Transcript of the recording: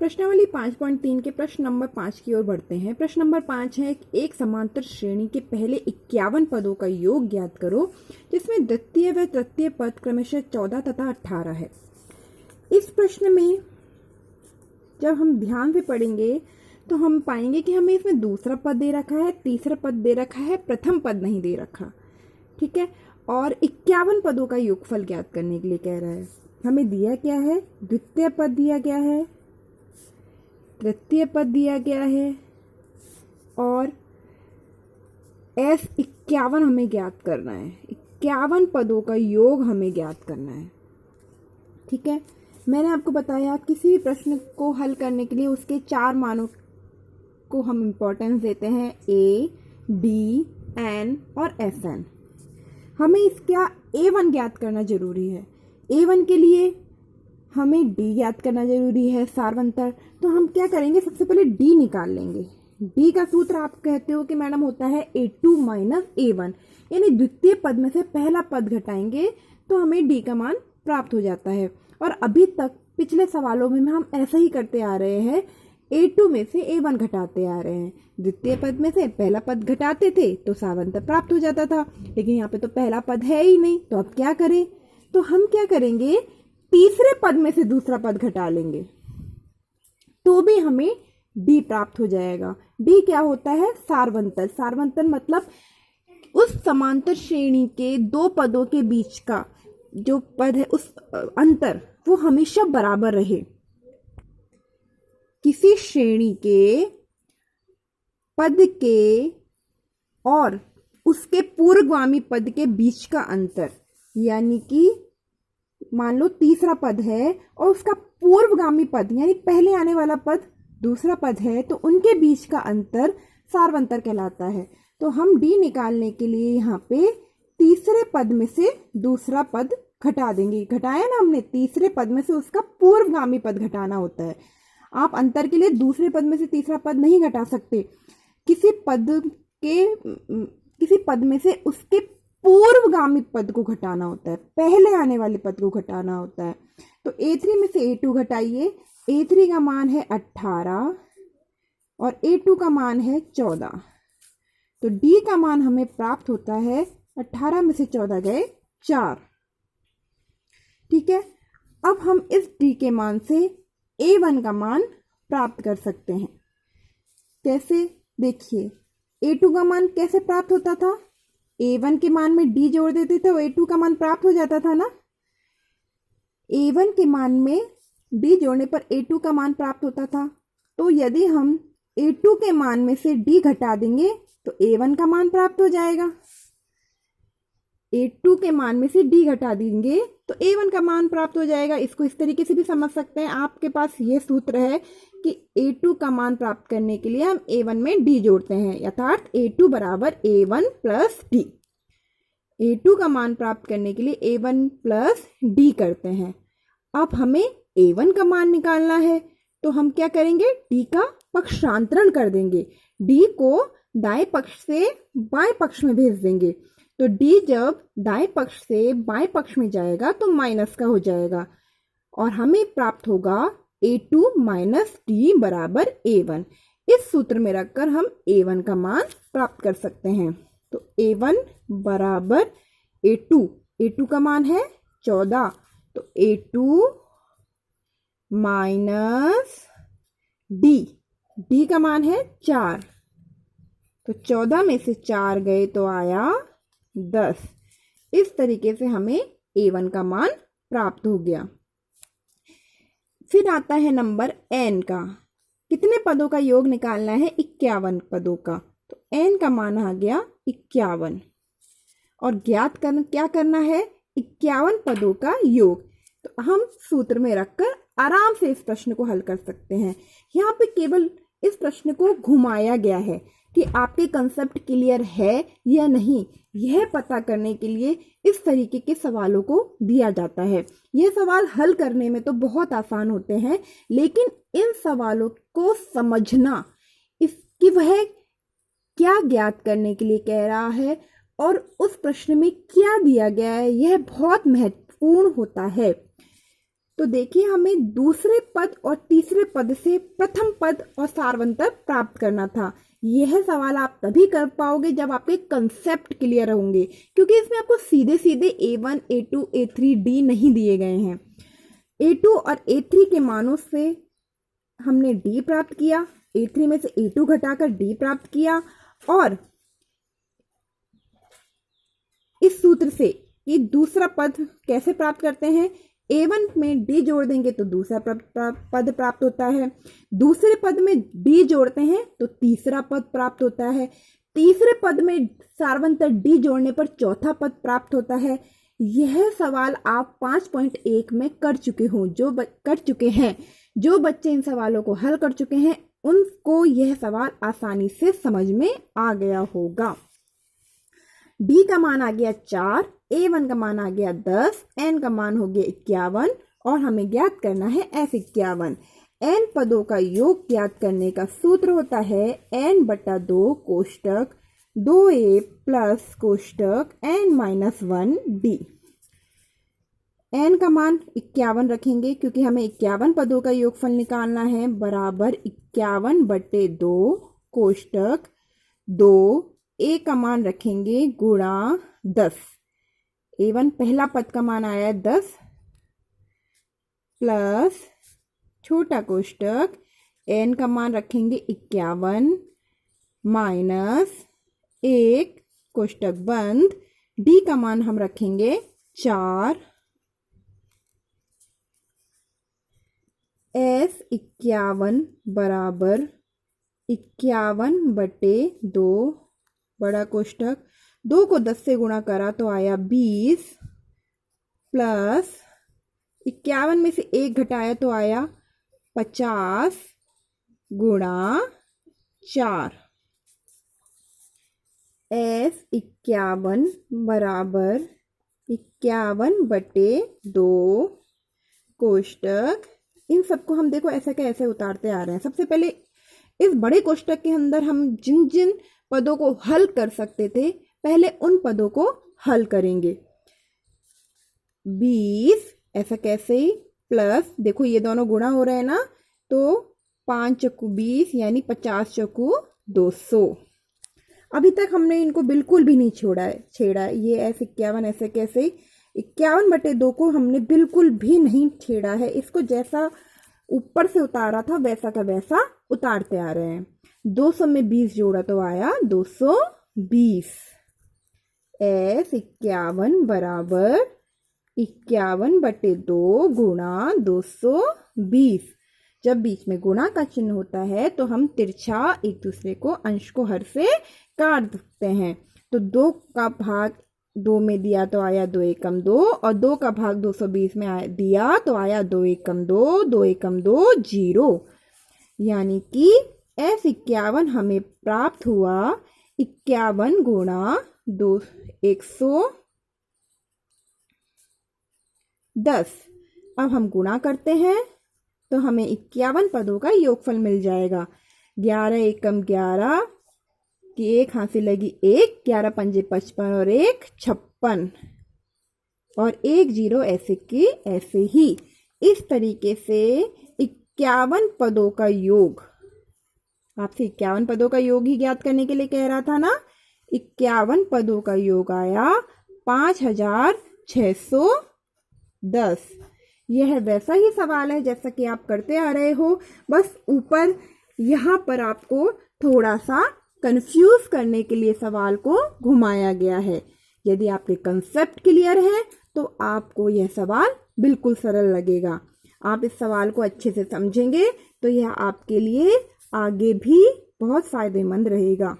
प्रश्नावली 5.3 के प्रश्न नंबर 5 की ओर बढ़ते हैं। प्रश्न नंबर 5 है, एक समांतर श्रेणी के पहले 51 पदों का योग ज्ञात करो जिसमें द्वितीय व तृतीय पद क्रमशः 14 तथा 18 है। इस प्रश्न में जब हम ध्यान से पढ़ेंगे तो हम पाएंगे कि हमें इसमें दूसरा पद दे रखा है, तीसरा पद दे रखा है, प्रथम पद नहीं दे रखा। ठीक है, और 51 पदों का योगफल ज्ञात करने के लिए कह रहा है। हमें दिया क्या है, द्वितीय पद दिया गया है, तृतीय पद दिया गया है और S 51 हमें ज्ञात करना है। 51 पदों का योग हमें ज्ञात करना है। ठीक है, मैंने आपको बताया किसी भी प्रश्न को हल करने के लिए उसके 4 मानों को हम इम्पोर्टेंस देते हैं, A, D, N और Sn। हमें इसका A1 ज्ञात करना जरूरी है। A1 के लिए हमें D ज्ञात करना जरूरी है, सारवंतर। तो हम क्या करेंगे, सबसे पहले D निकाल लेंगे। D का सूत्र आप कहते हो कि मैडम होता है A2 माइनस A1, यानी द्वितीय पद में से पहला पद घटाएंगे तो हमें D का मान प्राप्त हो जाता है। और अभी तक पिछले सवालों में हम ऐसा ही करते आ रहे हैं, A2 में से A1 घटाते आ रहे हैं। द्वितीय पद में से पहला पद घटाते थे तो सारवंतर प्राप्त हो जाता था, लेकिन यहाँ पे तो पहला पद है ही नहीं। तो अब क्या करें, तो हम क्या करेंगे, तीसरे पद में से दूसरा पद घटा लेंगे तो भी हमें D प्राप्त हो जाएगा। D क्या होता है, सारवंतर। सारवंतर मतलब उस समांतर श्रेणी के दो पदों के बीच का जो पद है, उस अंतर वो हमेशा बराबर रहे। किसी श्रेणी के पद के और उसके पूर्वगामी पद के बीच का अंतर, यानी कि मान लो तीसरा पद है और उसका पूर्वगामी पद यानी पहले आने वाला पद दूसरा पद है, तो उनके बीच का अंतर सारवंतर कहलाता है। तो हम D निकालने के लिए यहाँ पे तीसरे पद में से दूसरा पद घटा देंगे। घटाया ना हमने, तीसरे पद में से उसका पूर्वगामी पद घटाना होता है। आप अंतर के लिए दूसरे पद में से तीसरा पद नहीं घटा सकते, किसी पद में से उसके पूर्वगामी पद को घटाना होता है, पहले आने वाले पद को घटाना होता है। तो A3 में से A2 घटाइए। A3 का मान है 18 और A2 का मान है 14। तो D का मान हमें प्राप्त होता है 18 में से 14 गए 4। ठीक है, अब हम इस D के मान से A1 का मान प्राप्त कर सकते हैं। कैसे, देखिए A2 का मान कैसे प्राप्त होता था, A1 के मान में D जोड़ देते थे और A2 का मान प्राप्त हो जाता था ना। A1 के मान में D जोड़ने पर A2 का मान प्राप्त होता था। तो यदि हम A2 के मान में से D घटा देंगे तो A1 का मान प्राप्त हो जाएगा। A2 के मान में से D घटा देंगे तो A1 का मान प्राप्त हो जाएगा। इसको इस तरीके से भी समझ सकते हैं, आपके पास ये सूत्र है कि A2 का मान प्राप्त करने के लिए हम A1 में D जोड़ते हैं, अर्थात A2 बराबर A1 प्लस D। A2 का मान प्राप्त करने के लिए A1 प्लस D करते हैं। अब हमें A1 का मान निकालना है, तो हम क्या करेंगे, D का पक्षांतरण कर देंगे। D को दाएं पक्ष से बाएं पक्ष में भेज देंगे। तो D जब दाएं पक्ष से बाएं पक्ष में जाएगा तो माइनस का हो जाएगा और हमें प्राप्त होगा A2 माइनस D बराबर A1। इस सूत्र में रखकर हम A1 का मान प्राप्त कर सकते हैं। तो A1 बराबर A2, A2 का मान है 14, तो A2 माइनस D का मान है 4। तो 14 में से 4 गए तो आया 10। इस तरीके से हमें A1 का मान प्राप्त हो गया। फिर आता है नंबर N का। कितने पदों का योग निकालना है, 51 पदों का। तो N का मान आ गया 51 और ज्ञात क्या करना है, 51 पदों का योग। तो हम सूत्र में रखकर आराम से इस प्रश्न को हल कर सकते हैं। यहाँ पे केवल इस प्रश्न को घुमाया गया है कि आपके कंसेप्ट क्लियर है या नहीं, यह पता करने के लिए इस तरीके के सवालों को दिया जाता है। ये सवाल हल करने में तो बहुत आसान होते हैं, लेकिन इन सवालों को समझना, इसकी वह क्या ज्ञात करने के लिए कह रहा है और उस प्रश्न में क्या दिया गया है, यह बहुत महत्वपूर्ण होता है। तो देखिए हमें दूसरे पद और तीसरे पद से प्रथम पद और सारवंतर प्राप्त करना था। यह सवाल आप तभी कर पाओगे जब आपके कंसेप्ट क्लियर होंगे, क्योंकि इसमें आपको सीधे सीधे A1, A2, A3, D नहीं दिए गए हैं। A2 और A3 के मानों से हमने D प्राप्त किया, A3 में से A2 घटाकर D प्राप्त किया, और इस सूत्र से कि दूसरा पद कैसे प्राप्त करते हैं, A1 में D जोड़ देंगे तो दूसरा पद प्राप्त होता है, दूसरे पद में D जोड़ते हैं तो तीसरा पद प्राप्त होता है, तीसरे पद में सारवंतर D जोड़ने पर चौथा पद प्राप्त होता है। यह सवाल आप 5.1 में कर चुके हो, जो बच्चे इन सवालों को हल कर चुके हैं उनको यह सवाल आसानी से समझ में आ गया होगा। D का मान आ गया 4, A1 का मान आ गया 10, N का मान हो गया 51 और हमें ज्ञात करना है F51। N पदों का योग ज्ञात करने का सूत्र होता है N/2 कोष्टक 2A plus कोष्टक N-1D। N का मान 51 रखेंगे क्योंकि हमें 51 पदों का योगफल निकालना है, बराबर 51/2 कोष्टक 2, A का मान रखेंगे गुणा 10। A1 पहला पद का मान आया 10 प्लस छोटा कोष्टक N का मान रखेंगे 51 माइनस 1 कोष्टक बंद, D का मान हम रखेंगे 4, S51 बराबर 51/2 बड़ा कोष्टक 2 को 10 से गुणा करा तो आया 20 प्लस 51 में से 1 घटाया तो आया 50 गुणा 4। S51 बराबर 51/2 कोष्टक, इन सबको हम देखो ऐसे के ऐसे उतारते आ रहे हैं। सबसे पहले इस बड़े कोष्टक के अंदर हम जिन जिन पदों को हल कर सकते थे पहले उन पदों को हल करेंगे। 20 ऐसा कैसे, प्लस देखो ये दोनों गुणा हो रहे हैं ना, तो 5 चौकू 20 यानी 50 चौकू 200। अभी तक हमने इनको बिल्कुल भी नहीं छेड़ा है। ये S51 ऐसे कैसे 51/2 को हमने बिल्कुल भी नहीं छेड़ा है, इसको जैसा ऊपर से उतारा था वैसा का वैसा उतारते आ रहे हैं। 200 में 20 जोड़ा तो आया 220। S51 बराबर 51/2 गुणा 220। जब बीच में गुणा का चिन्ह होता है तो हम तिरछा एक दूसरे को अंश को हर से काट सकते हैं। तो 2 का भाग 2 में दिया तो आया 2 एकम 2 और 2 का भाग 220 में दिया तो आया 2 एकम 2, 2 एकम 2 0, यानी कि S51 हमें प्राप्त हुआ 51 गुणा 110। अब हम गुणा करते हैं तो हमें 51 पदों का योगफल मिल जाएगा। 11 एकम 11 की 1 हाथ से लगी 1, 11 पंजे 55 और 1 56 और 1 0 ऐसे के ऐसे ही। इस तरीके से 51 पदों का योग, आपसे 51 पदों का योग ही ज्ञात करने के लिए कह रहा था ना, 51 पदों का योग आया 5610। यह वैसा ही सवाल है जैसा कि आप करते आ रहे हो, बस ऊपर यहाँ पर आपको थोड़ा सा कंफ्यूज करने के लिए सवाल को घुमाया गया है। यदि आपके कंसेप्ट क्लियर है तो आपको यह सवाल बिल्कुल सरल लगेगा। आप इस सवाल को अच्छे से समझेंगे तो यह आपके लिए आगे भी बहुत फायदेमंद रहेगा।